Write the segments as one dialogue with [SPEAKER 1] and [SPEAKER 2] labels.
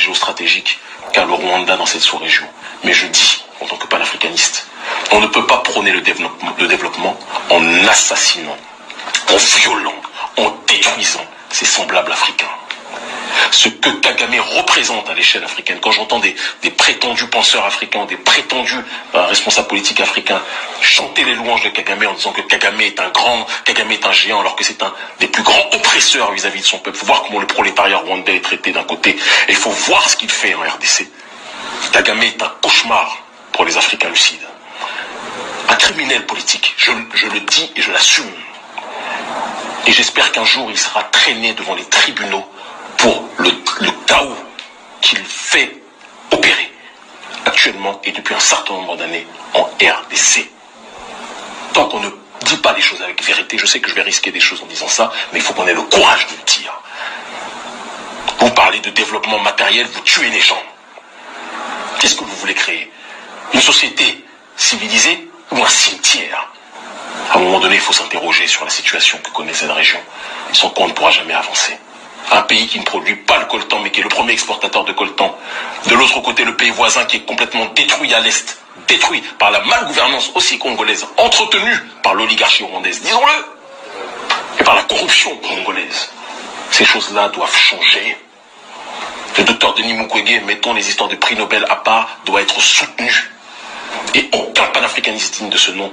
[SPEAKER 1] géostratégique qu'a le Rwanda dans cette sous-région. Mais je dis, en tant que panafricaniste, on ne peut pas prôner le développement en assassinant, en violant, en détruisant ses semblables africains. Ce que Kagame représente à l'échelle africaine, quand j'entends des prétendus penseurs africains, des prétendus responsables politiques africains chanter les louanges de Kagame en disant que Kagame est un grand, Kagame est un géant, alors que c'est un des plus grands oppresseurs vis-à-vis de son peuple. Il faut voir comment le prolétariat rwandais est traité d'un côté, et il faut voir ce qu'il fait en RDC. Kagame est un cauchemar pour les Africains lucides. Un criminel politique, je le dis et je l'assume. Et j'espère qu'un jour il sera traîné devant les tribunaux pour le chaos qu'il fait opérer actuellement et depuis un certain nombre d'années en RDC. Tant qu'on ne dit pas les choses avec vérité, je sais que je vais risquer des choses en disant ça, mais il faut qu'on ait le courage de le dire. Vous parlez de développement matériel, vous tuez les gens. Qu'est-ce que vous voulez créer? Une société civilisée ou un cimetière? À un moment donné, il faut s'interroger sur la situation que connaît cette région, sans quoi on ne pourra jamais avancer. Un pays qui ne produit pas le coltan, mais qui est le premier exportateur de coltan. De l'autre côté, le pays voisin qui est complètement détruit à l'est, détruit par la malgouvernance aussi congolaise, entretenue par l'oligarchie rwandaise, disons-le, et par la corruption congolaise. Ces choses-là doivent changer. Le docteur Denis Mukwege, mettons les histoires de prix Nobel à part, doit être soutenu. Et aucun panafricaniste digne de ce nom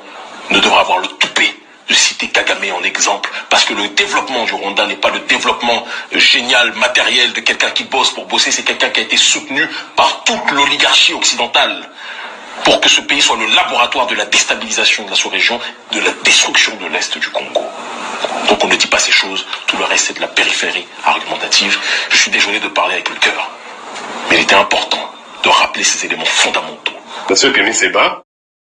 [SPEAKER 1] ne devra avoir le toupet de citer Kagame en exemple, parce que le développement du Rwanda n'est pas le développement génial, matériel de quelqu'un qui bosse pour bosser, c'est quelqu'un qui a été soutenu par toute l'oligarchie occidentale pour que ce pays soit le laboratoire de la déstabilisation de la sous-région, de la destruction de l'Est du Congo. Donc on ne dit pas ces choses, tout le reste c'est de la périphérie argumentative. Je suis désolé de parler avec le cœur, mais il était important de rappeler ces éléments fondamentaux.
[SPEAKER 2] Monsieur Kémy Séba.